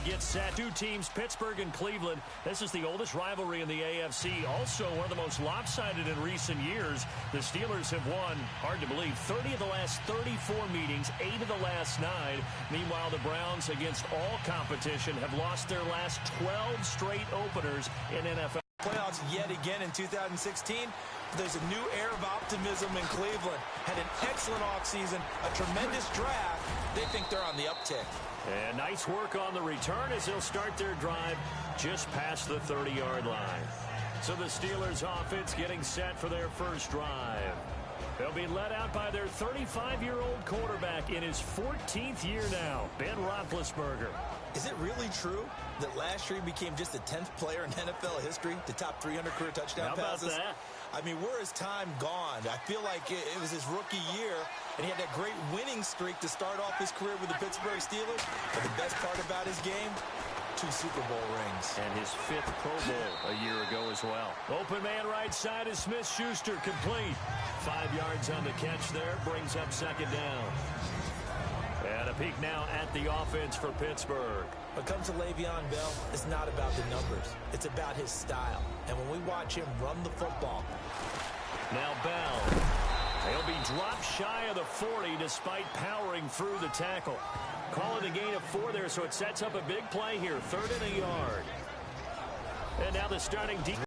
get set. Two teams, Pittsburgh and Cleveland. This is the oldest rivalry in the AFC. Also, one of the most lopsided in recent years. The Steelers have won, hard to believe, 30 of the last 34 meetings, 8 of the last 9. Meanwhile, the Browns, against all competition, have lost their last 12 straight openers in NFL. Playoffs yet again in 2016. There's a new air of optimism in Cleveland. Had an excellent offseason, a tremendous draft. They think they're on the uptick. And nice work on the return as they'll start their drive just past the 30-yard line. So the Steelers offense getting set for their first drive. They'll be led out by their 35-year-old quarterback in his 14th year now, Ben Roethlisberger. Is it really true that last year he became just the 10th player in NFL history to top 300 career touchdown passes? How about that? I mean, where is time gone? I feel like it was his rookie year, and he had that great winning streak to start off his career with the Pittsburgh Steelers. But the best part about his game, 2 Super Bowl rings. And his 5th Pro Bowl a year ago as well. Open man right side is Smith-Schuster, complete. 5 yards on the catch there, brings up second down. And a peek now at the offense for Pittsburgh. When it comes to Le'Veon Bell, it's not about the numbers. It's about his style. And when we watch him run the football. Now Bell. He'll be dropped shy of the 40 despite powering through the tackle. Calling a gain of 4 there, so it sets up a big play here. 3rd and a yard. And now the starting defense.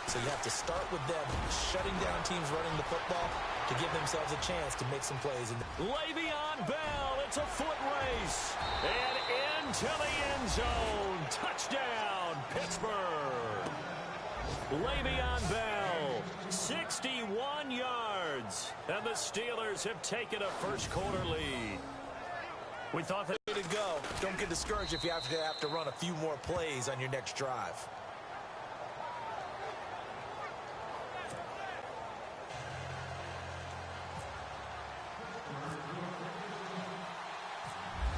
So you have to start with them shutting down teams running the football to give themselves a chance to make some plays. Le'Veon Bell, it's a foot race. And into the end zone. Touchdown, Pittsburgh. Le'Veon Bell, 61 yards. And the Steelers have taken a first-quarter lead. We thought that way to go. Don't get discouraged if you have to run a few more plays on your next drive.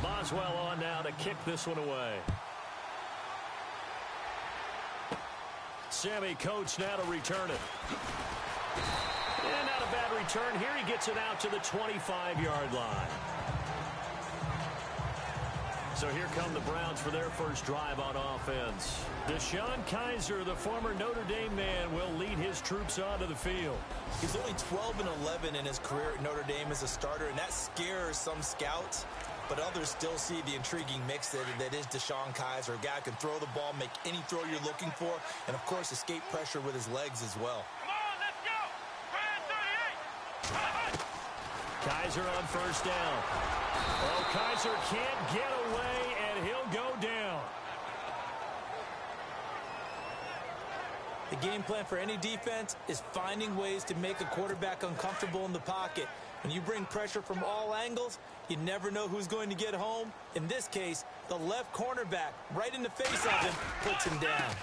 Boswell on now to kick this one away. Sammy Coates now to return it. And not a bad return here. He gets it out to the 25-yard line. So here come the Browns for their first drive on offense. DeShone Kizer, the former Notre Dame man, will lead his troops onto the field. He's only 12-11 in his career at Notre Dame as a starter, and that scares some scouts. But others still see the intriguing mix that is DeShone Kizer, a guy who can throw the ball, make any throw you're looking for, and, of course, escape pressure with his legs as well. Come on, let's go! Brand 38! Kizer on first down. Oh, Kizer can't get away, and he'll go down. The game plan for any defense is finding ways to make a quarterback uncomfortable in the pocket. When you bring pressure from all angles, you never know who's going to get home. In this case, the left cornerback, right in the face of him, puts him down.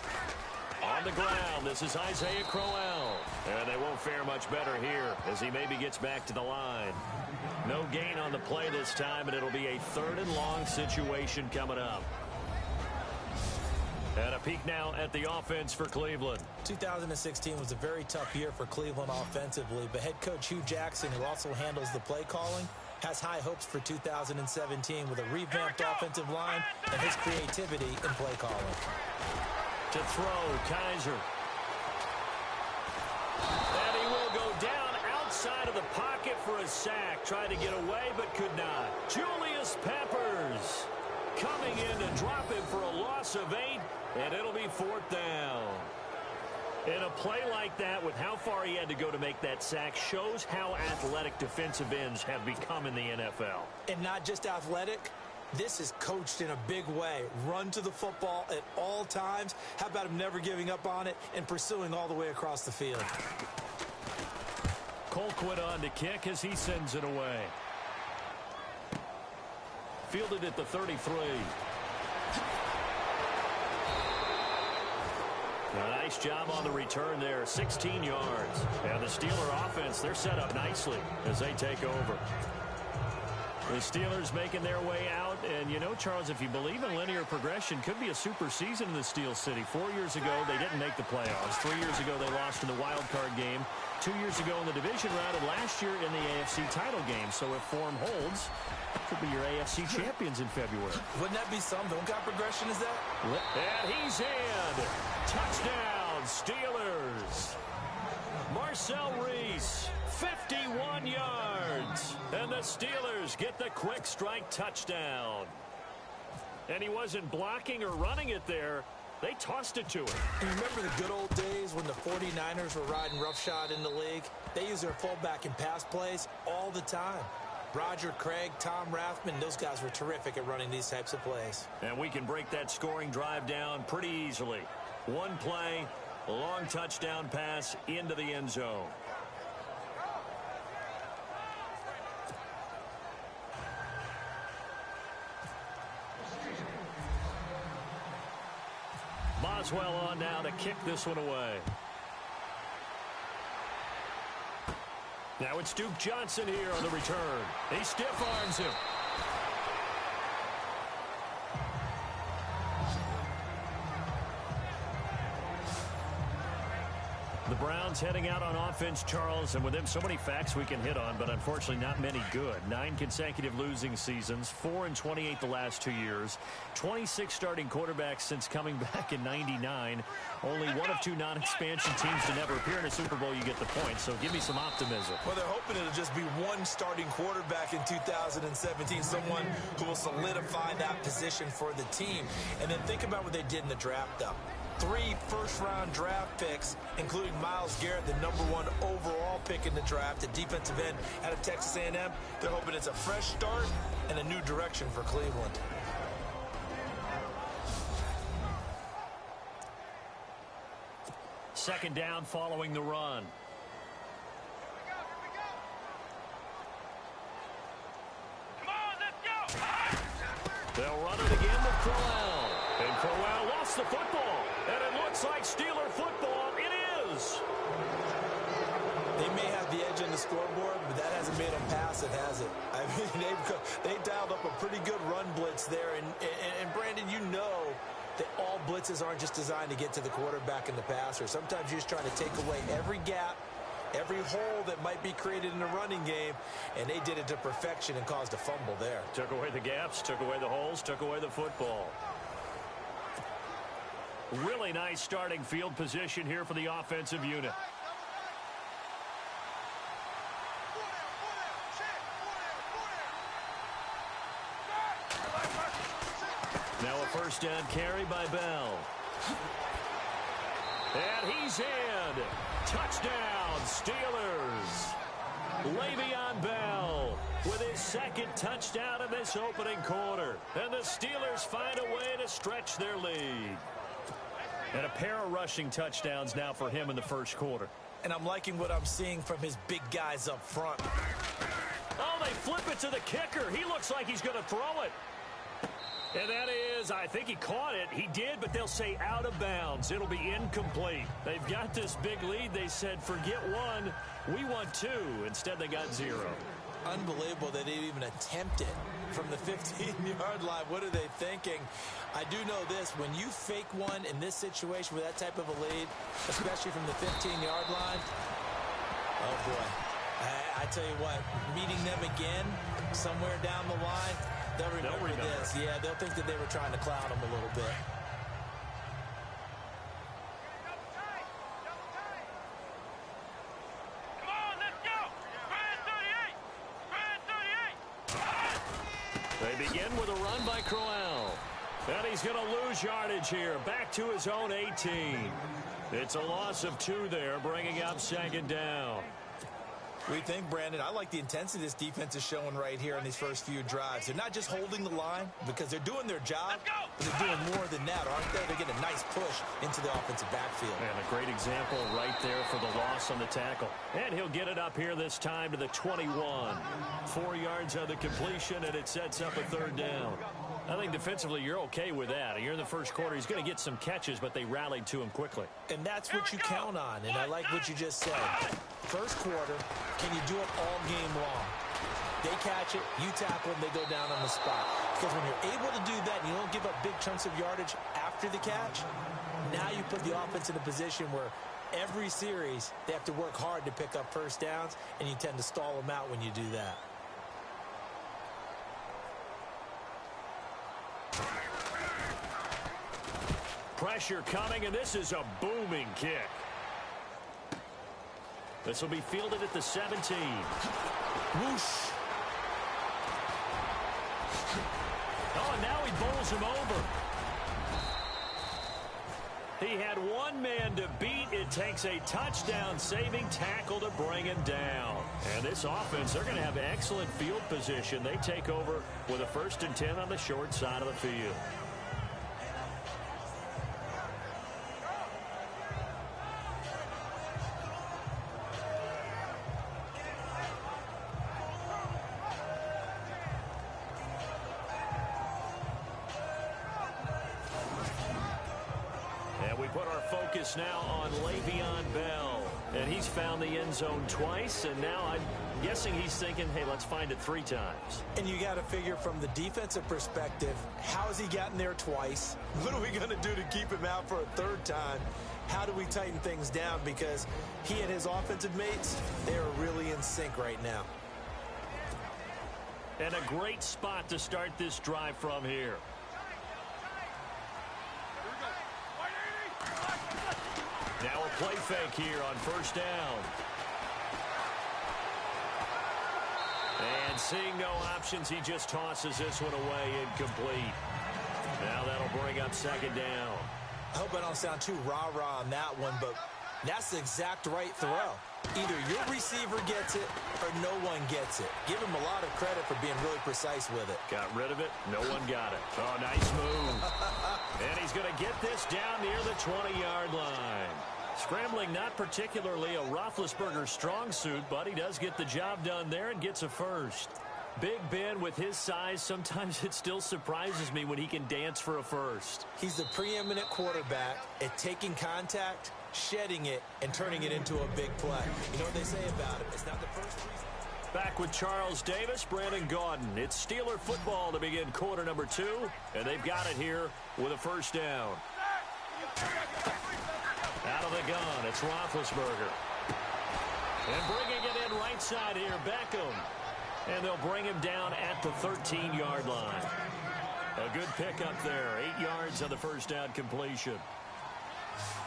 On the ground, this is Isaiah Crowell. And they won't fare much better here as he maybe gets back to the line. No gain on the play this time, and it'll be a 3rd and long situation coming up. And a peek now at the offense for Cleveland. 2016 was a very tough year for Cleveland offensively, but head coach Hugh Jackson, who also handles the play calling, has high hopes for 2017 with a revamped offensive line and his creativity in play calling. To throw, Kizer. And he will go down outside of the pocket for a sack. Tried to get away, but could not. Julius Peppers coming in to drop him for a loss of 8, and it'll be 4th down. In a play like that, with how far he had to go to make that sack, shows how athletic defensive ends have become in the NFL. And not just athletic. This is coached in a big way. Run to the football at all times. How about him never giving up on it and pursuing all the way across the field? Colquitt on to kick as he sends it away. Fielded at the 33. A nice job on the return there, 16 yards. And the Steeler offense, they're set up nicely as they take over. The Steelers making their way out. And, you know, Charles, if you believe in linear progression, could be a super season in the Steel City. 4 years ago, they didn't make the playoffs. 3 years ago, they lost in the wild card game. 2 years ago in the division round, and last year in the AFC title game. So if form holds, could be your AFC champions in February. Wouldn't that be something? What kind of progression is that? And he's in. Touchdown, Steelers. Marcel Reese, 51 yards. And the Steelers get the quick strike touchdown. And he wasn't blocking or running it there. They tossed it to him. You remember the good old days when the 49ers were riding roughshod in the league? They used their fullback in pass plays all the time. Roger Craig, Tom Rathman, those guys were terrific at running these types of plays. And we can break that scoring drive down pretty easily. One play, a long touchdown pass into the end zone. Boswell on now to kick this one away. Now it's Duke Johnson here on the return. He stiff arms him. The Browns heading out on offense, Charles, and with them so many facts we can hit on, but unfortunately not many good. 9 consecutive losing seasons, 4-28 the last 2 years, 26 starting quarterbacks since coming back in '99. Only one of 2 non-expansion teams to never appear in a Super Bowl. You get the point, so give me some optimism. Well, they're hoping it'll just be one starting quarterback in 2017, someone who will solidify that position for the team. And then think about what they did in the draft, though. 3 first-round draft picks, including Myles Garrett, the #1 overall pick in the draft, a defensive end out of Texas A&M. They're hoping it's a fresh start and a new direction for Cleveland. Second down following the run. Come on, let's go! They'll run it again with Crowell. And Crowell lost the football. And it looks like Steeler football. It is. They may have the edge on the scoreboard, but that hasn't made them passive, has it? I mean, they dialed up a pretty good run blitz there. And Brandon, you know that all blitzes aren't just designed to get to the quarterback and the passer. Sometimes you're just trying to take away every gap, every hole that might be created in the running game, and they did it to perfection and caused a fumble there. Took away the gaps, took away the holes, took away the football. Really nice starting field position here for the offensive unit. Now a first down carry by Bell. And he's in. Touchdown, Steelers. Le'Veon Bell with his second touchdown in this opening quarter. And the Steelers find a way to stretch their lead. And a pair of rushing touchdowns now for him in the first quarter. And I'm liking what I'm seeing from his big guys up front. Oh, they flip it to the kicker. He looks like he's going to throw it. And that is, I think he caught it. He did, but they'll say out of bounds. It'll be incomplete. They've got this big lead. They said, forget 1. We want 2. Instead, they got 0. Unbelievable that they even attempted from the 15-yard line. What are they thinking? I do know this. When you fake one in this situation with that type of a lead, especially from the 15-yard line, oh, boy. I tell you what, meeting them again somewhere down the line, they'll remember this. Yeah, they'll think that they were trying to clown them a little bit. Come on, let's go! Brand 38! Brand 38! They begin with a run by Crowell. And he's going to lose yardage here. Back to his own 18. It's a loss of 2 there, bringing up second down. What do you think, Brandon? I like the intensity this defense is showing right here in these first few drives. They're not just holding the line because they're doing their job, but they're doing more than that, aren't they? They're getting a nice push into the offensive backfield. And a great example right there for the loss on the tackle. And he'll get it up here this time to the 21. 4 yards on the completion, and it sets up a third down. I think defensively you're okay with that. You're in the first quarter. He's going to get some catches, but they rallied to him quickly. And that's what you count on, and I like what you just said. First quarter, can you do it all game long? They catch it, you tackle, and they go down on the spot. Because when you're able to do that and you don't give up big chunks of yardage after the catch, now you put the offense in a position where every series they have to work hard to pick up first downs, and you tend to stall them out when you do that. Pressure coming, and this is a booming kick. This will be fielded at the 17. Whoosh. Oh, and now he bowls him over. He had one man to beat. It takes a touchdown-saving tackle to bring him down. And this offense, they're going to have excellent field position. They take over with a 1st and 10 on the short side of the field. And we put our focus now on Le'Veon Bell. And he's found the end zone twice, and now I'm guessing he's thinking, hey, let's find it 3 times. And you got to figure from the defensive perspective, how has he gotten there twice? What are we going to do to keep him out for a 3rd time? How do we tighten things down? Because he and his offensive mates, they are really in sync right now. And a great spot to start this drive from here. Now a play fake here on 1st down. And seeing no options, he just tosses this one away, incomplete. Now that'll bring up 2nd down. I hope I don't sound too rah-rah on that one, but that's the exact right throw. Either your receiver gets it or no one gets it. Give him a lot of credit for being really precise with it. Got rid of it. No one got it. Oh, nice move. And he's going to get this down near the 20-yard line. Scrambling, not particularly a Roethlisberger strong suit, but he does get the job done there and gets a 1st. Big Ben, with his size, sometimes it still surprises me when he can dance for a 1st. He's the preeminent quarterback at taking contact, shedding it, and turning it into a big play. You know what they say about him? It's not the first reason. Back with Charles Davis, Brandon Gaudin. It's Steeler football to begin quarter number 2, and they've got it here with a 1st down. Out of the gun, it's Roethlisberger. And bringing it in right side here, Beckham. And they'll bring him down at the 13-yard line. A good pickup there, 8 yards on the 1st down completion.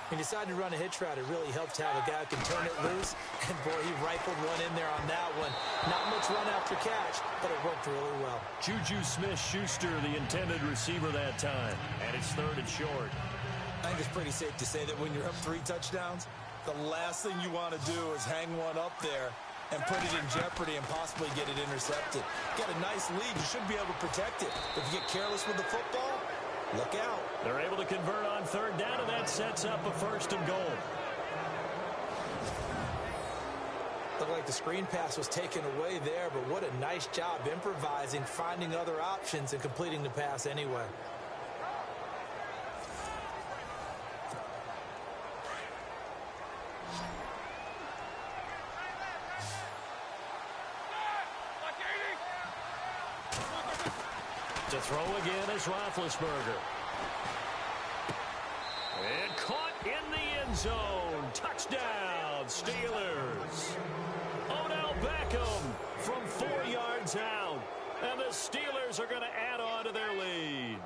He decided to run a hitch route. It really helped to have a guy who can turn it loose. And, boy, he rifled one in there on that one. Not much run after catch, but it worked really well. Juju Smith-Schuster, the intended receiver that time. And it's 3rd and short. I think it's pretty safe to say that when you're up 3 touchdowns, the last thing you want to do is hang one up there and put it in jeopardy and possibly get it intercepted. Get a nice lead, you should be able to protect it. If you get careless with the football, look out. They're able to convert on 3rd down, and that sets up a 1st and goal. Looked like the screen pass was taken away there, but what a nice job improvising, finding other options, and completing the pass anyway. To throw again is Roethlisberger. And caught in the end zone. Touchdown, Steelers. Odell Beckham from 4 yards out. And the Steelers are going to add on to their lead.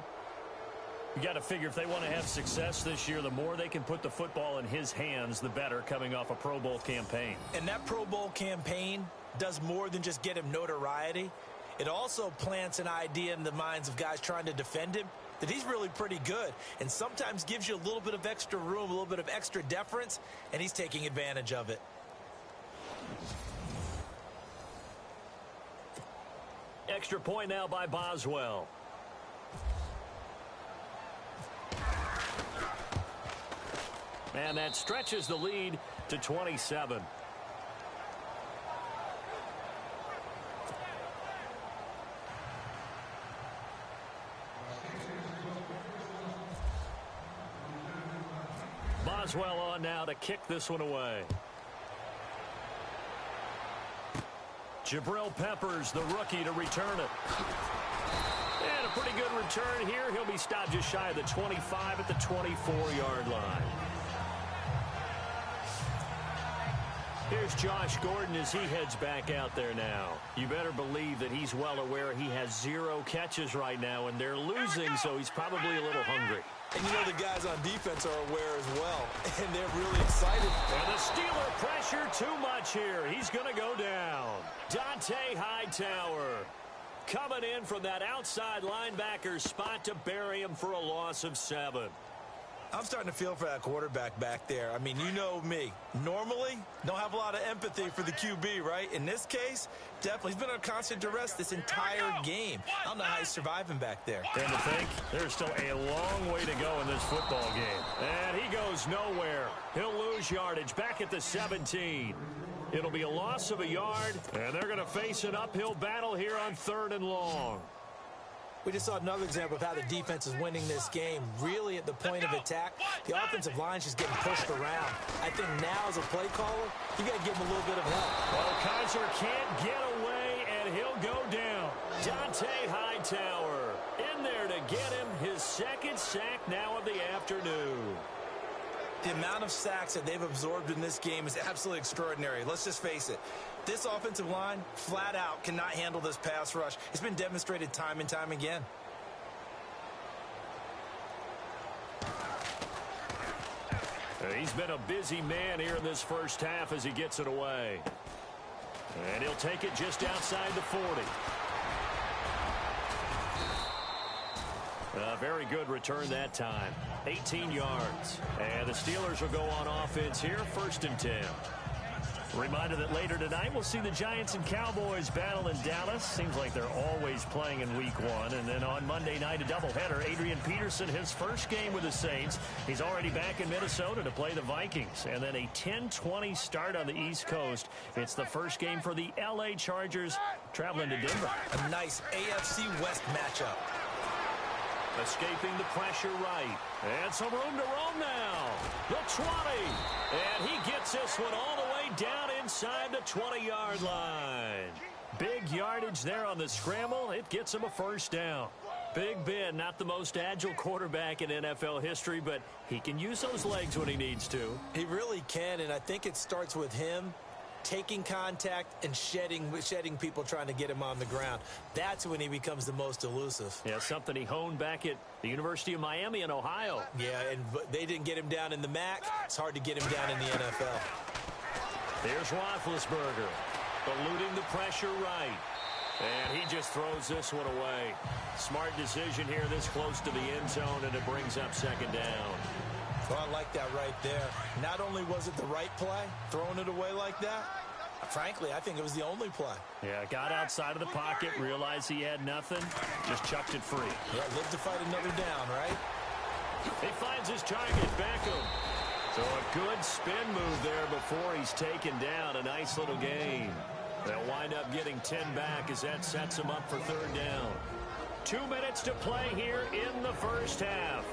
You got to figure if they want to have success this year, the more they can put the football in his hands, the better, coming off a Pro Bowl campaign. And that Pro Bowl campaign does more than just get him notoriety. It also plants an idea in the minds of guys trying to defend him that he's really pretty good, and sometimes gives you a little bit of extra room, a little bit of extra deference, and he's taking advantage of it. Extra point now by Boswell. And that stretches the lead to 27. Boswell on now to kick this one away. Jabril Peppers, the rookie, to return it. And a pretty good return here. He'll be stopped just shy of the 25 at the 24-yard line. Here's Josh Gordon as he heads back out there now. You better believe that he's well aware he has 0 catches right now, and they're losing, so he's probably a little hungry. And you know the guys on defense are aware as well, and they're really excited. And the Steeler pressure too much here. He's going to go down. Dante Hightower coming in from that outside linebacker spot to bury him for a loss of 7. I'm starting to feel for that quarterback back there. I mean, you know me. Normally, don't have a lot of empathy for the QB, right? In this case, definitely. He's been on constant duress this entire game. I don't know how he's surviving back there. And to think, there's still a long way to go in this football game. And he goes nowhere. He'll lose yardage back at the 17. It'll be a loss of a yard, and they're going to face an uphill battle here on 3rd and long. We just saw another example of how the defense is winning this game. Really at the point of attack, the offensive line's just getting pushed around. I think now as a play caller, you got to give him a little bit of help. Well, Kaiser can't get away, and he'll go down. Dante Hightower in there to get him his 2nd sack now of the afternoon. The amount of sacks that they've absorbed in this game is absolutely extraordinary. Let's just face it. This offensive line, flat out, cannot handle this pass rush. It's been demonstrated time and time again. He's been a busy man here in this first half as he gets it away. And he'll take it just outside the 40. A very good return that time. 18 yards. And the Steelers will go on offense here, 1st and 10. Reminder that later tonight we'll see the Giants and Cowboys battle in Dallas. Seems like they're always playing in week 1. And then on Monday night, a doubleheader. Adrian Peterson, his first game with the Saints. He's already back in Minnesota to play the Vikings. And then a 10-20 start on the East Coast. It's the first game for the L.A. Chargers traveling to Denver. A nice AFC West matchup. Escaping the pressure right. And some room to roam now. The 20. And he gets this one all the way down inside the 20-yard line. Big yardage there on the scramble. It gets him a 1st down. Big Ben, not the most agile quarterback in NFL history, but he can use those legs when he needs to. He really can, and I think it starts with him taking contact and shedding people trying to get him on the ground. That's when he becomes the most elusive. Yeah, something he honed back at the University of Miami in Ohio. Yeah, and they didn't get him down in the MAC. It's hard to get him down in the NFL. There's Roethlisberger, eluding the pressure right. And he just throws this one away. Smart decision here this close to the end zone, and it brings up 2nd down. Well, I like that right there. Not only was it the right play, throwing it away like that, frankly, I think it was the only play. Yeah, got outside of the pocket, realized he had nothing, just chucked it free. Yeah, live to fight another down, right? He finds his target, Beckham. So a good spin move there before he's taken down. A nice little gain. They'll wind up getting 10 back as that sets him up for 3rd down. 2 minutes to play here in the first half.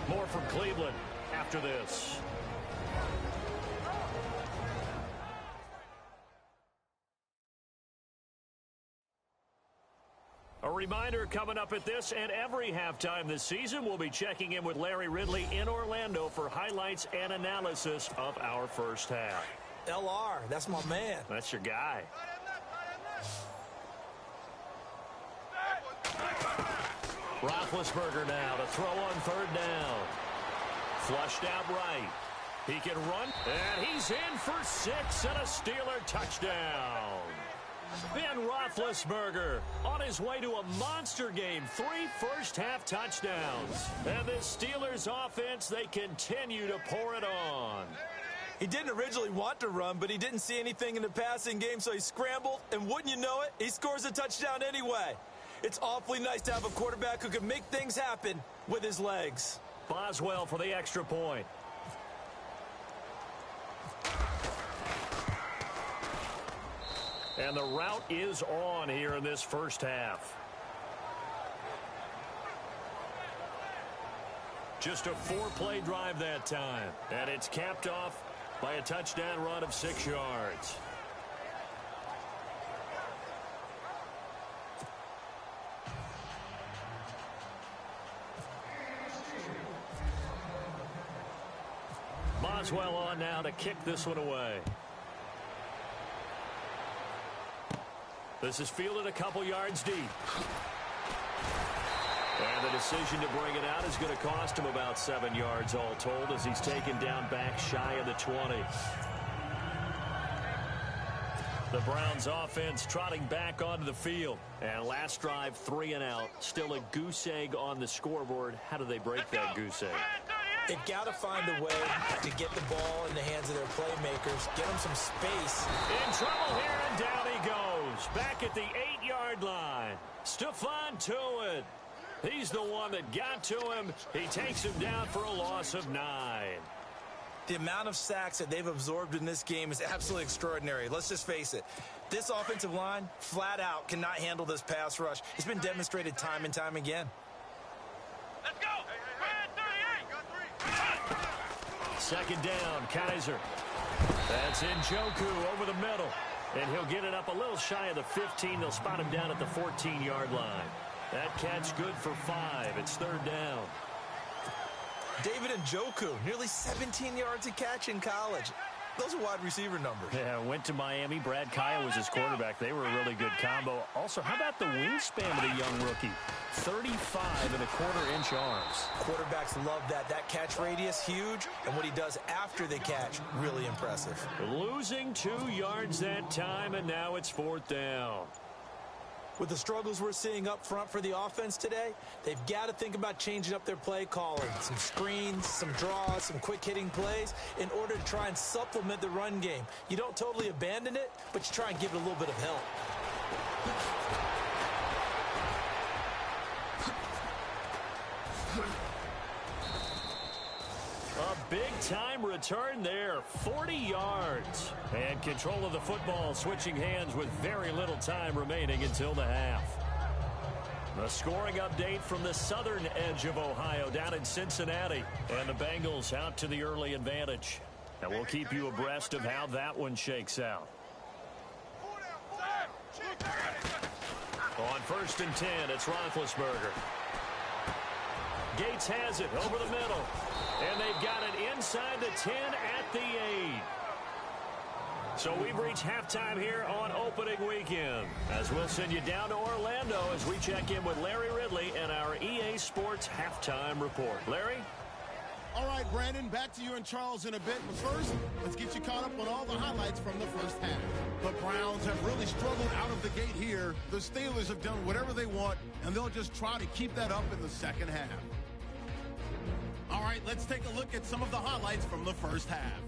More from Cleveland after this. A reminder coming up at this and every halftime this season, we'll be checking in with Larry Ridley in Orlando for highlights and analysis of our first half. LR, that's my man. That's your guy. Roethlisberger now to throw on 3rd down. Flushed out right. He can run, and he's in for 6 and a Steeler touchdown. Ben Roethlisberger on his way to a monster game. 3 first-half touchdowns. And this Steelers offense, they continue to pour it on. He didn't originally want to run, but he didn't see anything in the passing game, so he scrambled, and wouldn't you know it, he scores a touchdown anyway. It's awfully nice to have a quarterback who can make things happen with his legs. Boswell for the extra point. And the route is on here in this first half. Just a 4-play drive that time. And it's capped off by a touchdown run of 6 yards. Boswell on now to kick this one away. This is fielded a couple yards deep. And the decision to bring it out is going to cost him about 7 yards all told as he's taken down back shy of the 20. The Browns offense trotting back onto the field. And last drive, 3 and out. Still a goose egg on the scoreboard. How do they break that goose egg? They've got to find a way to get the ball in the hands of their playmakers, get them some space. In trouble here, and down he goes. Back at the 8-yard line. Stephon Tuitt. He's the one that got to him. He takes him down for a loss of 9. The amount of sacks that they've absorbed in this game is absolutely extraordinary. Let's just face it. This offensive line, flat out, cannot handle this pass rush. It's been demonstrated time and time again. Let's go. Second down, Kaiser. That's Njoku over the middle. And he'll get it up a little shy of the 15. They'll spot him down at the 14-yard line. That catch good for 5. It's 3rd down. David Njoku, nearly 17 yards a catch in college. Those are wide receiver numbers. Yeah, went to Miami. Brad Kaya was his quarterback. They were a really good combo. Also, how about the wingspan of the young rookie? 35.25-inch arms. Quarterbacks love that. That catch radius, huge. And what he does after the catch, really impressive. Losing 2 yards that time, and now it's 4th down. With the struggles we're seeing up front for the offense today, they've got to think about changing up their play calling. Some screens, some draws, some quick-hitting plays in order to try and supplement the run game. You don't totally abandon it, but you try and give it a little bit of help. A big-time return there, 40 yards. And control of the football switching hands with very little time remaining until the half. A scoring update from the southern edge of Ohio down in Cincinnati. And the Bengals out to the early advantage. And we'll keep you abreast of how that one shakes out. On 1st and 10, it's Roethlisberger. Gates has it over the middle. And they've got it inside the 10 at the 8. So we've reached halftime here on opening weekend. As we'll send you down to Orlando as we check in with Larry Ridley and our EA Sports halftime report. Larry? All right, Brandon, back to you and Charles in a bit. But first, let's get you caught up on all the highlights from the first half. The Browns have really struggled out of the gate here. The Steelers have done whatever they want, and they'll just try to keep that up in the second half. All right, let's take a look at some of the highlights from the first half.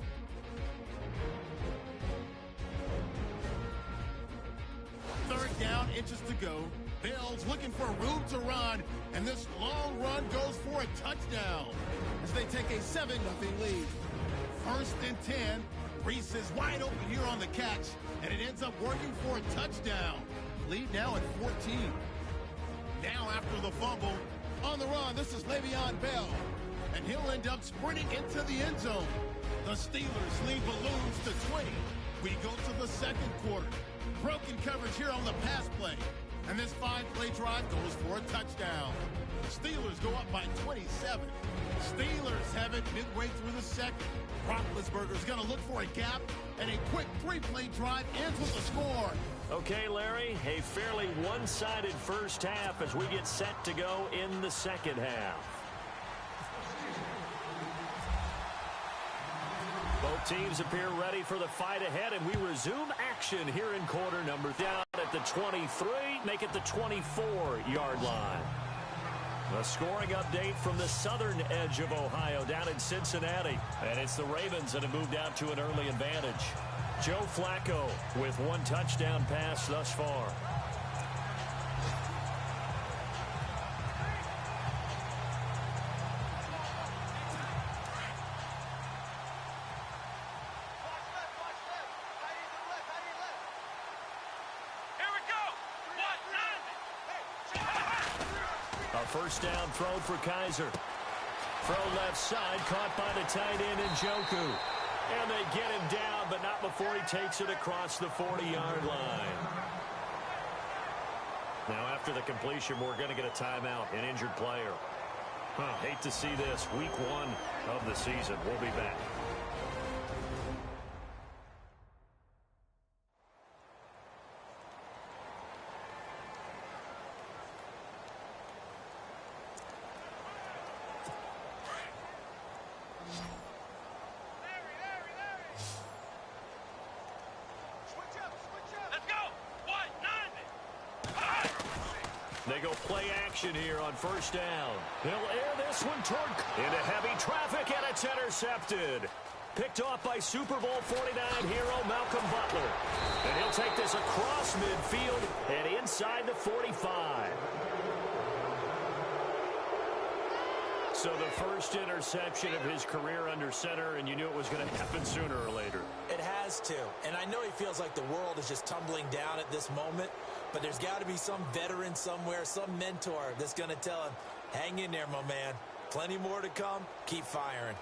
Third down, inches to go. Bills looking for room to run, and this long run goes for a touchdown as they take a 7-0 lead. 1st and 10. Reese is wide open here on the catch, and it ends up working for a touchdown. Lead now at 14. Now after the fumble, on the run, this is Le'Veon Bell, and he'll end up sprinting into the end zone. The Steelers lead balloons to 20. We go to the second quarter. Broken coverage here on the pass play. And this 5-play drive goes for a touchdown. The Steelers go up by 27. Steelers have it midway through the second. Roethlisberger's going to look for a gap, and a quick 3-play drive ends with a score. Okay, Larry, a fairly one-sided first half as we get set to go in the second half. Both teams appear ready for the fight ahead, and we resume action here in quarter number. Down at the 23, make it the 24-yard line. A scoring update from the southern edge of Ohio down in Cincinnati. And it's the Ravens that have moved out to an early advantage. Joe Flacco with 1 touchdown pass thus far. First down throw for Kaiser. Throw left side, caught by the tight end Njoku. And they get him down, but not before he takes it across the 40-yard line. Now, after the completion, we're going to get a timeout, an injured player. Hate to see this. Week 1 of the season. We'll be back. They go play action here on first down. He'll air this one toward into heavy traffic, and it's intercepted. Picked off by Super Bowl 49 hero Malcolm Butler. And he'll take this across midfield and inside the 45. So the first interception of his career under center, and you knew it was going to happen sooner or later. It has to. And I know he feels like the world is just tumbling down at this moment, but there's got to be some veteran somewhere, some mentor that's going to tell him, hang in there, my man. Plenty more to come. Keep firing.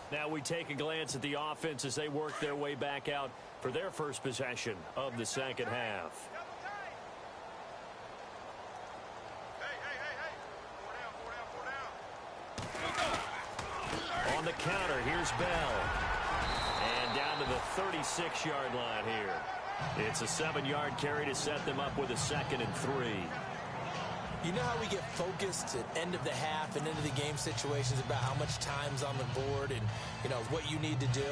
Now we take a glance at the offense as they work their way back out for their first possession of the second half. On the counter, here's Bell. And down to the 36-yard line here. It's a 7-yard carry to set them up with a 2nd and 3. You know how we get focused at end of the half and into the game situations about how much time's on the board and, you know, what you need to do?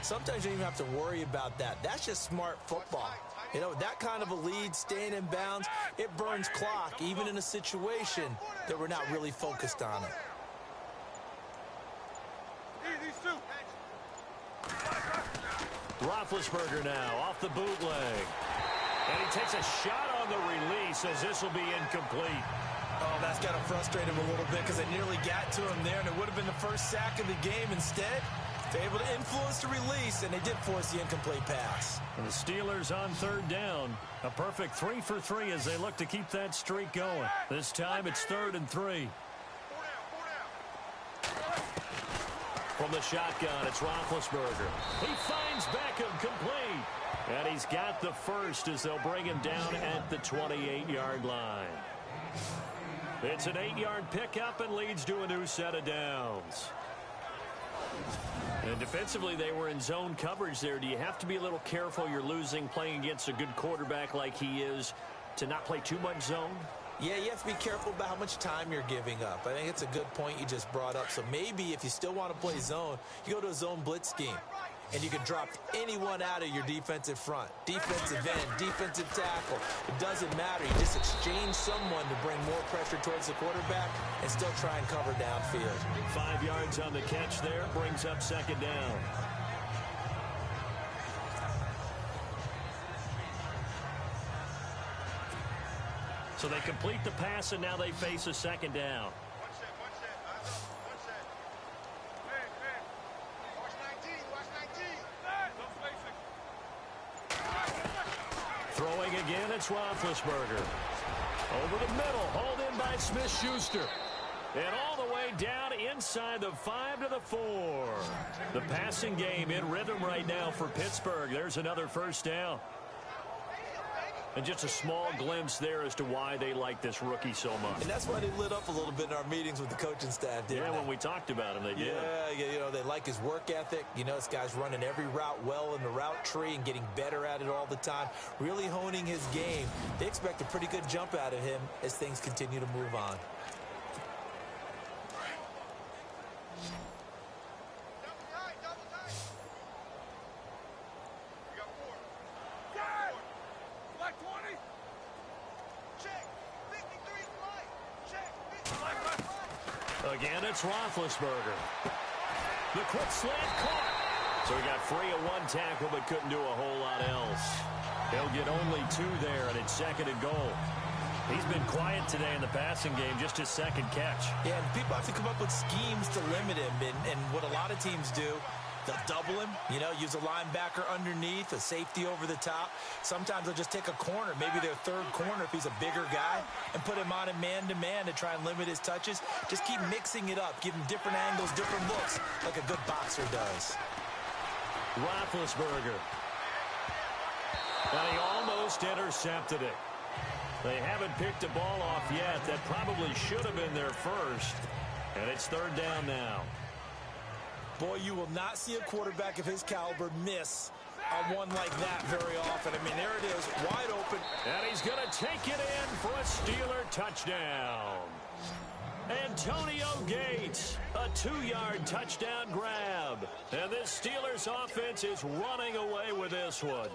Sometimes you don't even have to worry about that. That's just smart football. You know, that kind of a lead, staying in bounds, it burns clock, even in a situation that we're not really focused on it. Roethlisberger now off the bootleg. And he takes a shot on the release as this will be incomplete. Oh, that's got to frustrate him a little bit because they nearly got to him there, and it would have been the first sack of the game. Instead, they're able to influence the release, and they did force the incomplete pass. And the Steelers on 3rd down. A perfect 3 for 3 as they look to keep that streak going. This time it's 3rd and 3. From the shotgun, it's Roethlisberger. He finds Beckham complete. And he's got the first as they'll bring him down at the 28-yard line. It's an 8-yard pickup and leads to a new set of downs. And defensively, they were in zone coverage there. Do you have to be a little careful? You're losing playing against a good quarterback like he is to not play too much zone? Yeah, you have to be careful about how much time you're giving up. I think it's a good point you just brought up. So maybe if you still want to play zone, you go to a zone blitz scheme. And you can drop anyone out of your defensive front. Defensive end, defensive tackle. It doesn't matter. You just exchange someone to bring more pressure towards the quarterback and still try and cover downfield. 5 yards on the catch there. Brings up 2nd down. So they complete the pass, and now they face a 2nd down. Throwing again, it's Roethlisberger. Over the middle, hauled in by Smith-Schuster. And all the way down inside the 5 to the 4. The passing game in rhythm right now for Pittsburgh. There's another first down. And just a small glimpse there as to why they like this rookie so much. And that's why they lit up a little bit in our meetings with the coaching staff, didn't they? Yeah, when we talked about him, they did. Yeah, you know, they like his work ethic. You know, this guy's running every route well in the route tree and getting better at it all the time, really honing his game. They expect a pretty good jump out of him as things continue to move on. Again, it's Roethlisberger. The quick slant caught. So he got free of one tackle but couldn't do a whole lot else. He'll get only 2 there, and it's 2nd and goal. He's been quiet today in the passing game, just his 2nd catch. Yeah, and people have to come up with schemes to limit him, and what a lot of teams do, they'll double him, you know, use a linebacker underneath, a safety over the top. Sometimes they'll just take a corner, maybe their 3rd corner if he's a bigger guy, and put him on a man-to-man to try and limit his touches. Just keep mixing it up, give him different angles, different looks, like a good boxer does. Roethlisberger. And he almost intercepted it. They haven't picked a ball off yet. That probably should have been their first. And it's 3rd down now. Boy, you will not see a quarterback of his caliber miss on one like that very often. I mean, there it is, wide open. And he's going to take it in for a Steeler touchdown. Antonio Gates, a 2-yard touchdown grab. And this Steelers offense is running away with this one.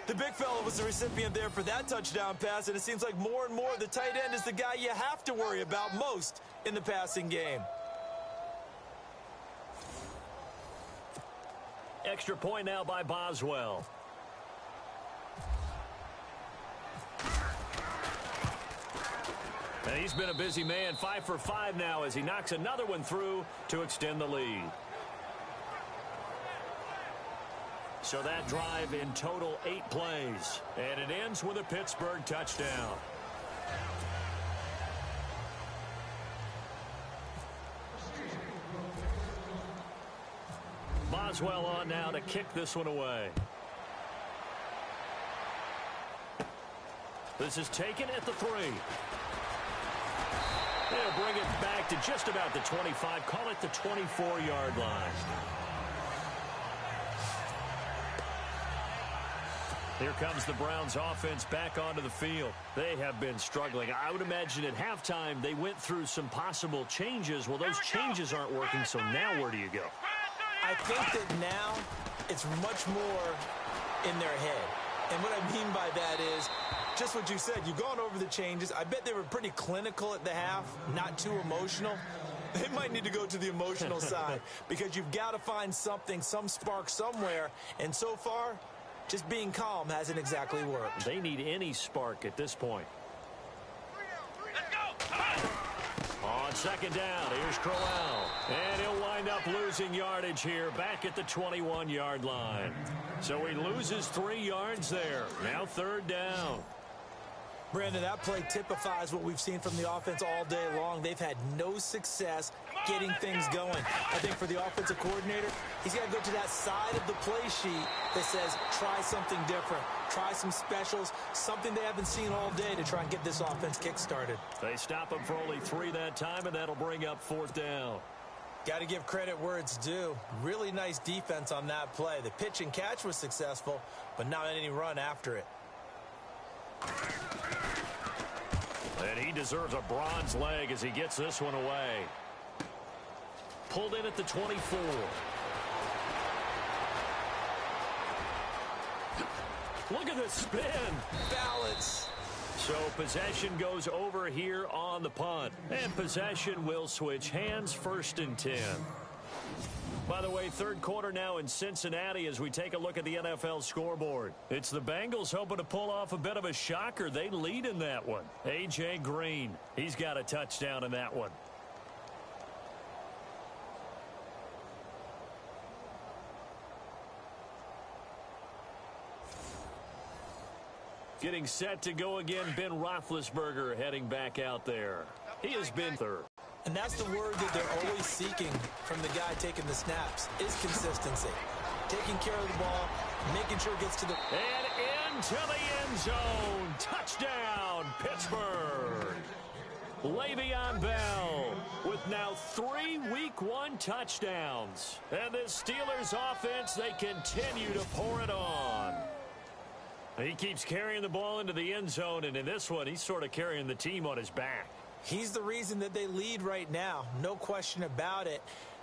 The big fella was the recipient there for that touchdown pass, and it seems like more and more the tight end is the guy you have to worry about most in the passing game. Extra point now by Boswell. And he's been a busy man, 5 for 5 now as he knocks another one through to extend the lead. So that drive in total 8 plays. And it ends with a Pittsburgh touchdown. Boswell on now to kick this one away. This is taken at the 3. They'll bring it back to just about the 25. Call it the 24-yard line. Here comes the Browns offense back onto the field. They have been struggling. I would imagine at halftime they went through some possible changes. Well, those changes aren't working, so now where do you go? I think that now it's much more in their head. And what I mean by that is just what you said. You've gone over the changes. I bet they were pretty clinical at the half, not too emotional. They might need to go to the emotional side because you've got to find something, some spark somewhere. And so far, just being calm hasn't exactly worked. They need any spark at this point. Let's go! On second down, here's Crowell. And he'll wind up losing yardage here back at the 21-yard line. So he loses 3 yards there. Now 3rd down. Brandon, that play typifies what we've seen from the offense all day long. They've had no success getting things going. I think for the offensive coordinator, he's got to go to that side of the play sheet that says, try something different. Try some specials, something they haven't seen all day to try and get this offense kick-started. They stop him for only 3 that time, and that'll bring up 4th down. Got to give credit where it's due. Really nice defense on that play. The pitch and catch was successful, but not any run after it. And he deserves a bronze leg as he gets this one away. Pulled in at the 24. Look at the spin. Balance. So possession goes over here on the punt. And possession will switch hands, 1st and 10. By the way, 3rd quarter now in Cincinnati as we take a look at the NFL scoreboard. It's the Bengals hoping to pull off a bit of a shocker. They lead in that one. A.J. Green, he's got a touchdown in that one. Getting set to go again, Ben Roethlisberger heading back out there. He has been 3rd. And that's the word that they're always seeking from the guy taking the snaps, is consistency. Taking care of the ball, making sure it gets to the... And into the end zone. Touchdown, Pittsburgh. Le'Veon Bell with now 3 Week 1 touchdowns. And this Steelers offense, they continue to pour it on. He keeps carrying the ball into the end zone, and in this one, he's sort of carrying the team on his back. He's the reason that they lead right now. No question about it.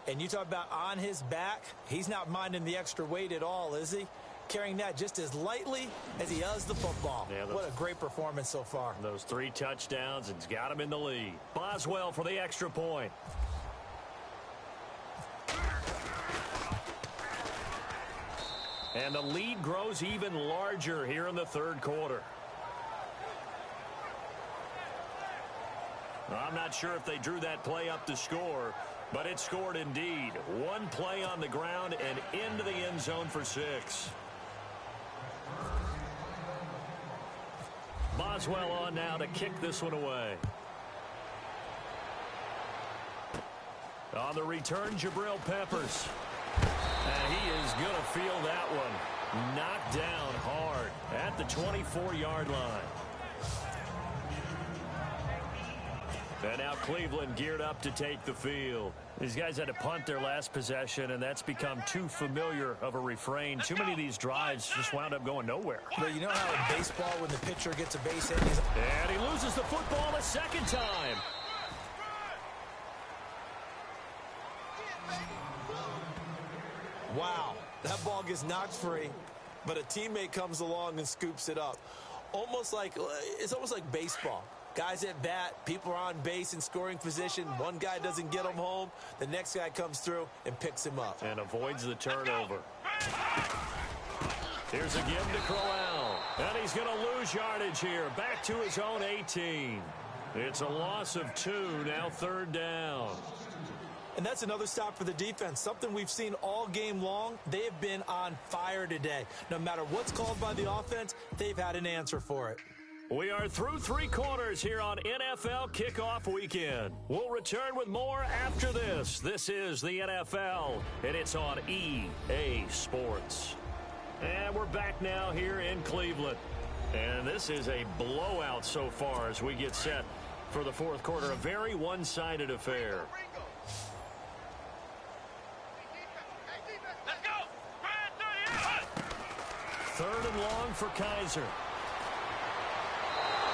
And you talk about on his back, he's not minding the extra weight at all, is he? Carrying that just as lightly as he does the football. Yeah, what a great performance so far. Those 3 touchdowns, and it's got him in the lead. Boswell for the extra point. And the lead grows even larger here in the 3rd quarter. I'm not sure if they drew that play up to score, but it scored indeed. 1 play on the ground and into the end zone for 6. Boswell on now to kick this one away. On the return, Jabril Peppers. And he is going to feel that one. Knocked down hard at the 24-yard line. And now Cleveland geared up to take the field. These guys had to punt their last possession, and that's become too familiar of a refrain. Too many of these drives just wound up going nowhere. But you know how in baseball, when the pitcher gets a base hit, and he loses the football a second time. Wow, that ball gets knocked free, but a teammate comes along and scoops it up. It's almost like baseball. Guys at bat, people are on base in scoring position. One guy doesn't get him home. The next guy comes through and picks him up. And avoids the turnover. Here's a give to Crowell. And he's going to lose yardage here. Back to his own 18. It's a loss of 2, now 3rd down. And that's another stop for the defense. Something we've seen all game long. They have been on fire today. No matter what's called by the offense, they've had an answer for it. We are through 3 quarters here on NFL Kickoff Weekend. We'll return with more after this. This is the NFL, and it's on EA Sports. And we're back now here in Cleveland. And this is a blowout so far as we get set for the 4th quarter. A very one-sided affair. Let's go. 3rd and long for Kaiser.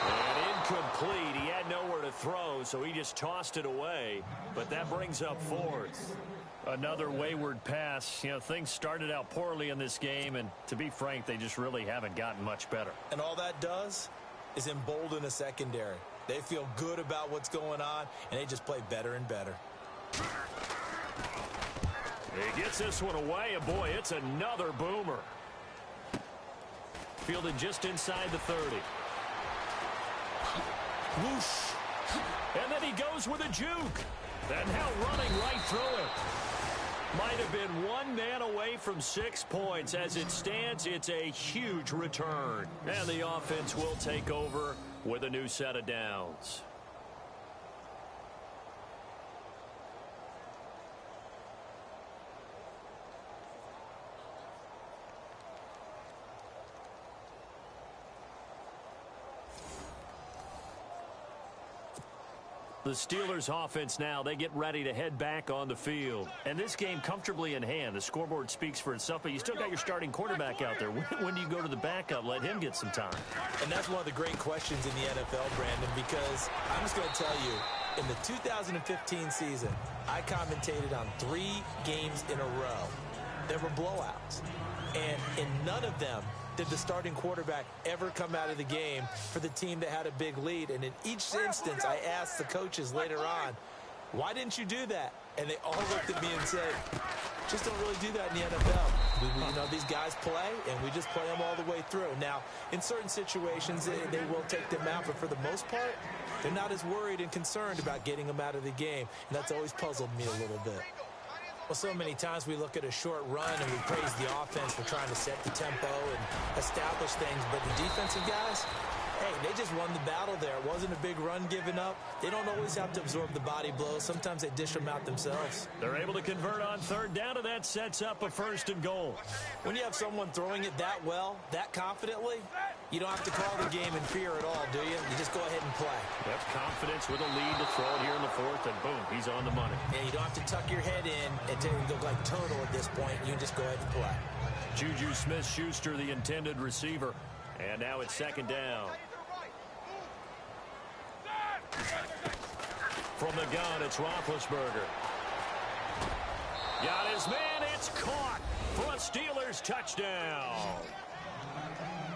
And incomplete. He had nowhere to throw, so he just tossed it away. But that brings up 4th. Another wayward pass. You know, things started out poorly in this game, and to be frank, they just really haven't gotten much better. And all that does is embolden a secondary. They feel good about what's going on, and they just play better and better. He gets this one away, and boy, it's another boomer. Fielded just inside the 30. Whoosh. And then he goes with a juke. And now running right through it. Might have been one man away from 6 points. As it stands, it's a huge return. And the offense will take over with a new set of downs. The Steelers offense now, they get ready to head back on the field. And this game comfortably in hand. The scoreboard speaks for itself, but you still got your starting quarterback out there. When do you go to the backup? Let him get some time. And that's one of the great questions in the NFL, Brandon, because I'm just going to tell you, in the 2015 season, I commentated on 3 games in a row. There were blowouts. And in none of them did the starting quarterback ever come out of the game for the team that had a big lead. And in each instance, I asked the coaches later on, why didn't you do that? And they all looked at me and said, just don't really do that in the NFL. You know, these guys play, and we just play them all the way through. Now, in certain situations, they will take them out, but for the most part, they're not as worried and concerned about getting them out of the game. And that's always puzzled me a little bit. Well, so many times we look at a short run and we praise the offense for trying to set the tempo and establish things. But the defensive guys, hey, they just won the battle there. It wasn't a big run given up. They don't always have to absorb the body blows. Sometimes they dish them out themselves. They're able to convert on 3rd down, and that sets up a 1st and goal. When you have someone throwing it that well, that confidently, you don't have to call the game in fear at all, do you? You just go ahead and play. Yep, confidence with a lead to throw it here in the 4th, and boom, he's on the money. And you don't have to tuck your head in and look like turtle at this point. You just go ahead and play. Juju Smith-Schuster, the intended receiver. And now it's 2nd down. From the gun, it's Roethlisberger. Got his man, it's caught for a Steelers touchdown.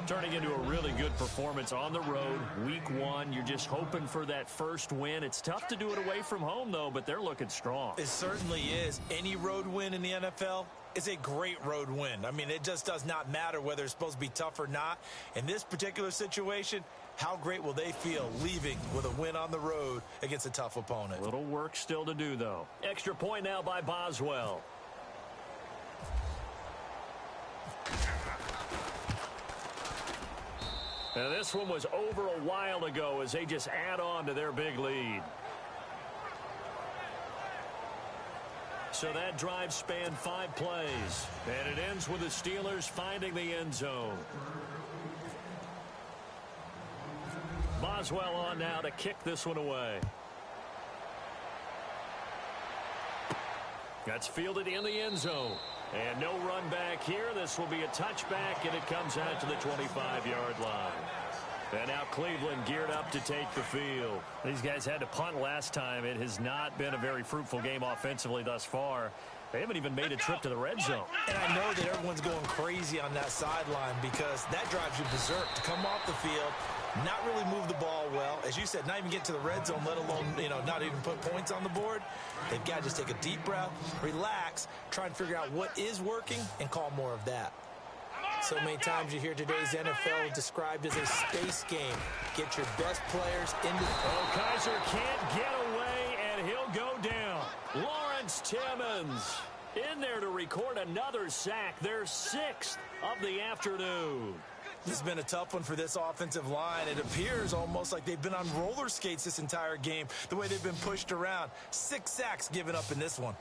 Turning into a really good performance on the road. Week 1, you're just hoping for that first win. It's tough to do it away from home, though, but they're looking strong. It certainly is. Any road win in the NFL is a great road win. I mean, it just does not matter whether it's supposed to be tough or not. In this particular situation, how great will they feel leaving with a win on the road against a tough opponent? Little work still to do, though. Extra point now by Boswell. And this one was over a while ago as they just add on to their big lead. So that drive spanned 5 plays. And it ends with the Steelers finding the end zone. Boswell on now to kick this one away. That's fielded in the end zone. And no run back here. This will be a touchback, and it comes out to the 25-yard line. And now Cleveland geared up to take the field. These guys had to punt last time. It has not been a very fruitful game offensively thus far. They haven't even made a trip to the red zone. And I know that everyone's going crazy on that sideline because that drives you berserk to come off the field, not really move the ball well. As you said, not even get to the red zone, let alone, not even put points on the board. They've got to just take a deep breath, relax, try and figure out what is working, and call more of that. So many times you hear today's NFL described as a space game. Get your best players into the... Oh, Kaiser can't get away, and he'll go down. Lawrence Timmons in there to record another sack, their 6th of the afternoon. This has been a tough one for this offensive line. It appears almost like they've been on roller skates this entire game, the way they've been pushed around. 6 sacks given up in this one.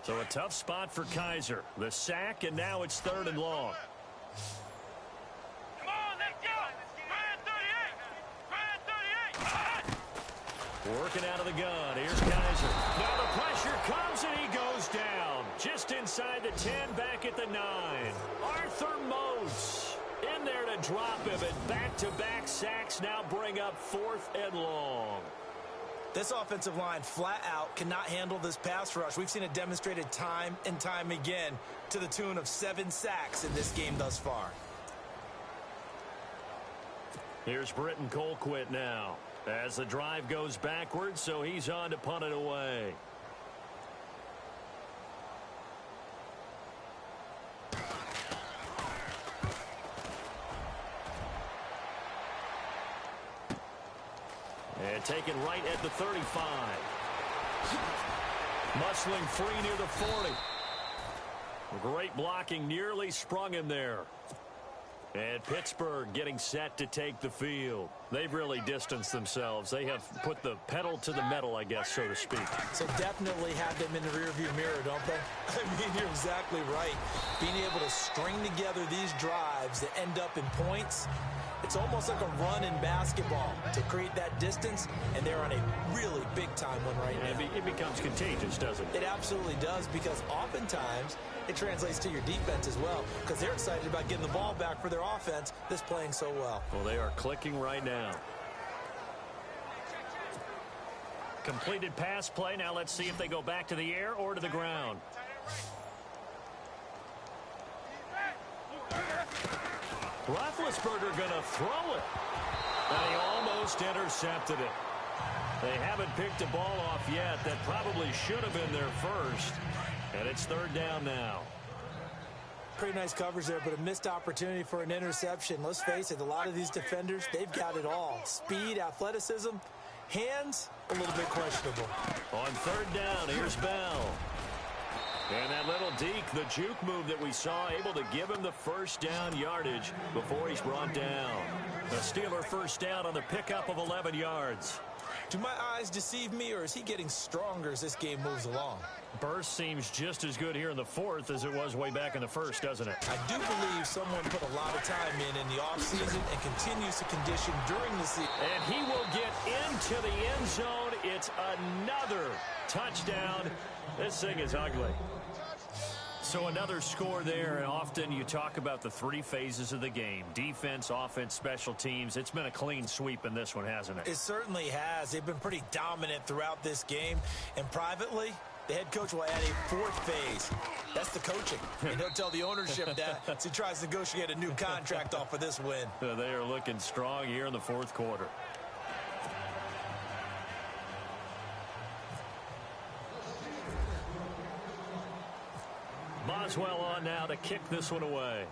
So a tough spot for Kaiser. The sack, and now it's 3rd and long. Come on, let's go. Red 38. Working out of the gun. Here's Kaiser. Now the pressure comes, and he goes down. Just inside the 10, back at the 9. Arthur Moats in there to drop him, and back-to-back sacks now bring up 4th and long. This offensive line flat out cannot handle this pass rush. We've seen it demonstrated time and time again to the tune of 7 sacks in this game thus far. Here's Britton Colquitt now as the drive goes backwards, so he's on to punt it away. And taken right at the 35. Muscling free near the 40. Great blocking, nearly sprung him there. And Pittsburgh getting set to take the field. They've really distanced themselves. They have put the pedal to the metal, I guess, so to speak. So definitely have them in the rearview mirror, don't they? I mean, you're exactly right. Being able to string together these drives that end up in points, it's almost like a run in basketball to create that distance, and they're on a really big-time one right now. It becomes contagious, doesn't it? It absolutely does, because oftentimes it translates to your defense as well, because they're excited about getting the ball back for their offense that's playing so well. Well, they are clicking right now. Completed pass play. Now let's see if they go back to the air or to the ground. Roethlisberger going to throw it. And he almost intercepted it. They haven't picked a ball off yet. That probably should have been their first. And it's 3rd down now. Pretty nice coverage there, but a missed opportunity for an interception. Let's face it, a lot of these defenders, they've got it all. Speed, athleticism, hands, a little bit questionable. On 3rd down, here's Bell. And that little deke, the juke move that we saw, able to give him the first down yardage before he's brought down. The Steeler first down on the pickup of 11 yards. Do my eyes deceive me, or is he getting stronger as this game moves along? Burst seems just as good here in the 4th as it was way back in the 1st, doesn't it? I do believe someone put a lot of time in the offseason and continues to condition during the season. And he will get into the end zone. It's another touchdown. This thing is ugly. So another score there, and often you talk about the 3 phases of the game. Defense, offense, special teams. It's been a clean sweep in this one, hasn't it? It certainly has. They've been pretty dominant throughout this game. And privately, the head coach will add a 4th phase. That's the coaching. And he'll tell the ownership that as he tries to negotiate a new contract off of this win. They are looking strong here in the 4th quarter. Boswell on now to kick this one away.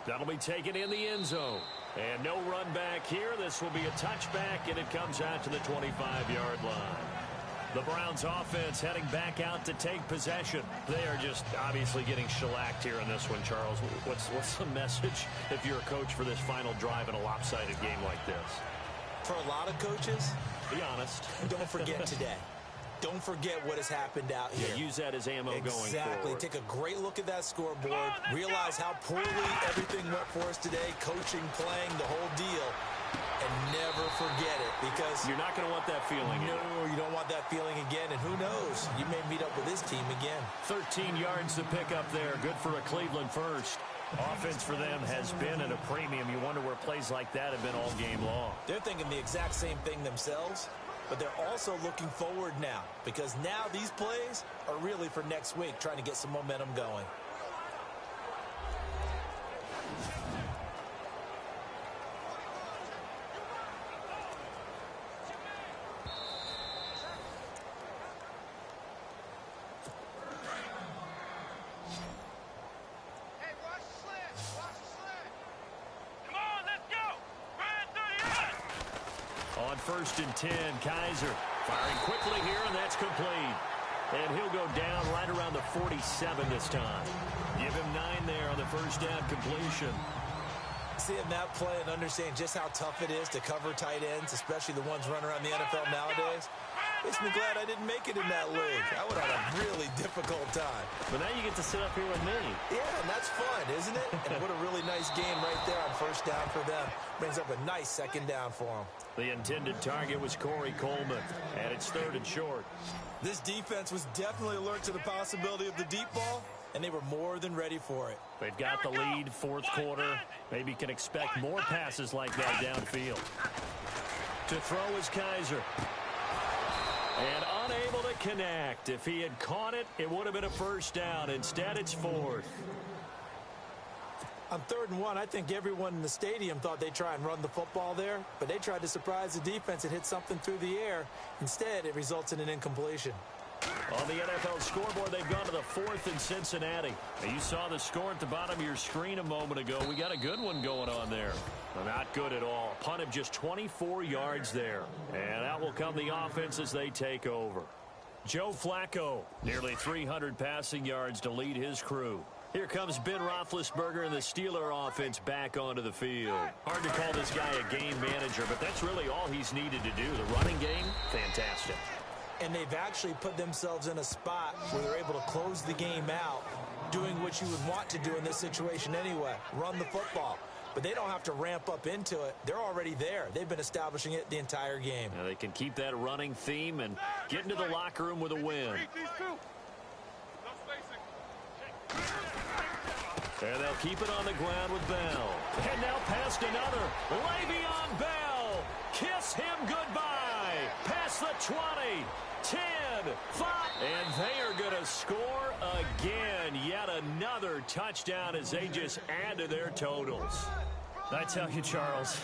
That'll be taken in the end zone. And no run back here. This will be a touchback, and it comes out to the 25-yard line. The Browns offense heading back out to take possession. They are just obviously getting shellacked here in this one, Charles. What's the message if you're a coach for this final drive in a lopsided game like this? For a lot of coaches, be honest. Don't forget today. Don't forget what has happened out here. Yeah, use that as ammo going forward. Exactly. Take a great look at that scoreboard. Realize how poorly everything went for us today. Coaching, playing, the whole deal. and never forget it, because you're not going to want that feeling. No, you don't want that feeling again, and who knows? You may meet up with this team again. 13 yards to pick up there. Good for a Cleveland first. Offense for them has been at a premium. You wonder where plays like that have been all game long. They're thinking the exact same thing themselves, but they're also looking forward now, because now these plays are really for next week, trying to get some momentum going. First and 10, Kaiser firing quickly here, and that's complete. And he'll go down right around the 47 this time. Give him 9 there on the first down completion. Seeing that play and understand just how tough it is to cover tight ends, especially the ones running around the NFL nowadays, makes me glad I didn't make it in that league. I would have a really difficult time. But now you get to sit up here with me. Yeah, and that's fun, isn't it? And what a really nice game right there on first down for them. Brings up a nice second down for them. The intended target was Corey Coleman, and it's 3rd and short. This defense was definitely alert to the possibility of the deep ball, and they were more than ready for it. They've got the lead, 4th quarter. Maybe can expect more passes like that downfield. To throw is Kaiser. And unable to connect. If he had caught it, it would have been a first down. Instead, it's 4th. On 3rd and 1, I think everyone in the stadium thought they'd try and run the football there, but they tried to surprise the defense and hit something through the air. Instead, it results in an incompletion. On the NFL scoreboard, they've gone to the 4th in Cincinnati. Now, you saw the score at the bottom of your screen a moment ago. We got a good one going on there. Well, not good at all. Punt of just 24 yards there. And out will come the offense as they take over. Joe Flacco, nearly 300 passing yards to lead his crew. Here comes Ben Roethlisberger and the Steeler offense back onto the field. Hard to call this guy a game manager, but that's really all he's needed to do. The running game, fantastic. And they've actually put themselves in a spot where they're able to close the game out, doing what you would want to do in this situation anyway, run the football. But they don't have to ramp up into it. They're already there. They've been establishing it the entire game. Now they can keep that running theme and get into the locker room with a win. And they'll keep it on the ground with Bell. And now past another. Le'Veon Bell. Kiss him goodbye. Past the 20. 10. 5. And they are going to score again. Yet another touchdown as they just add to their totals. I tell you, Charles,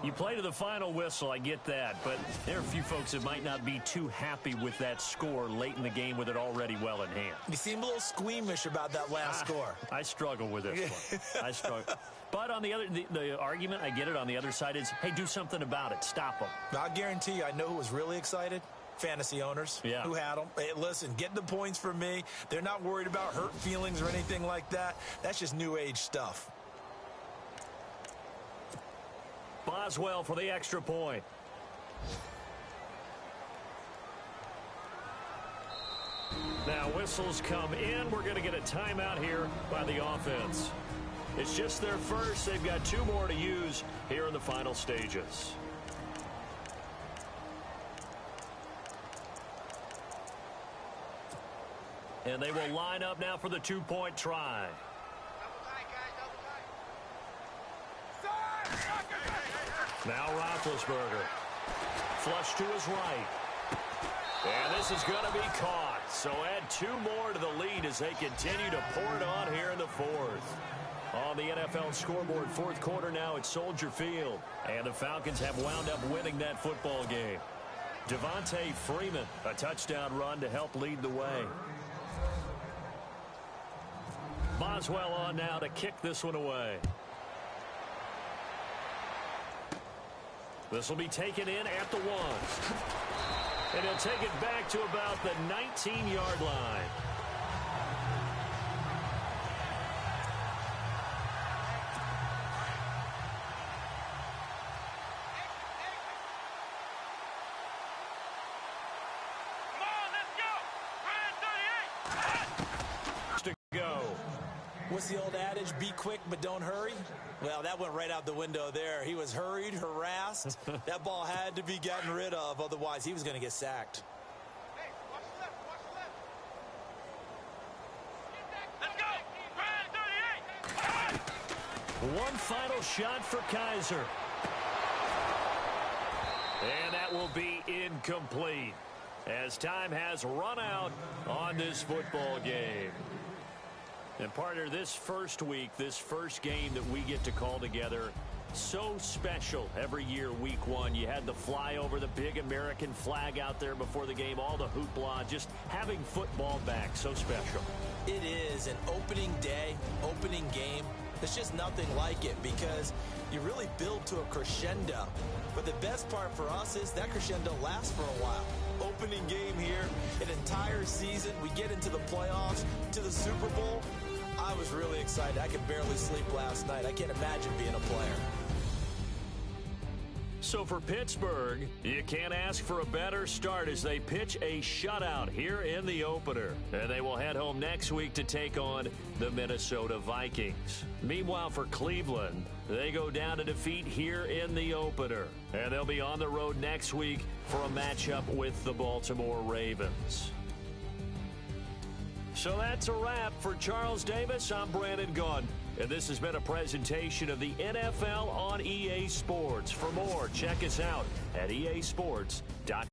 you play to the final whistle, I get that, but there are a few folks that might not be too happy with that score late in the game with it already well in hand. You seem a little squeamish about that last score. I struggle with this one. I struggle. But on the other, the argument, I get it, on the other side is, hey, do something about it. Stop them. I guarantee you, I know who was really excited. Fantasy owners who had them. Hey, listen, get the points from me. They're not worried about hurt feelings or anything like that. That's just new age stuff. Boswell for the extra point. Now whistles come in. We're going to get a timeout here by the offense. It's just their first. They've got 2 more to use here in the final stages. And they will line up now for the 2-point try. Now Roethlisberger. Flush to his right. And this is going to be caught. So add 2 more to the lead as they continue to pour it on here in the 4th. On the NFL scoreboard, 4th quarter now at Soldier Field. And the Falcons have wound up winning that football game. Devontae Freeman, a touchdown run to help lead the way. Boswell on now to kick this one away. This will be taken in at the 1. And he'll take it back to about the 19-yard line. What's the old adage? Be quick, but don't hurry. Well, that went right out the window there. He was hurried, harassed. That ball had to be gotten rid of. Otherwise, he was going to get sacked. Let's go. Grind 38. One final shot for Kaiser. And that will be incomplete as time has run out on this football game. And partner, this first week, this first game that we get to call together, so special every year, week one. You had the flyover, the big American flag out there before the game, all the hoopla, just having football back, so special. It is an opening day, opening game. There's just nothing like it because you really build to a crescendo. But the best part for us is that crescendo lasts for a while. Opening game here, an entire season. We get into the playoffs, to the Super Bowl. I was really excited. I could barely sleep last night. I can't imagine being a player. So for Pittsburgh, you can't ask for a better start as they pitch a shutout here in the opener. And they will head home next week to take on the Minnesota Vikings. Meanwhile, for Cleveland, they go down to defeat here in the opener. And they'll be on the road next week for a matchup with the Baltimore Ravens. So that's a wrap. For Charles Davis, I'm Brandon Gunn. And this has been a presentation of the NFL on EA Sports. For more, check us out at easports.com.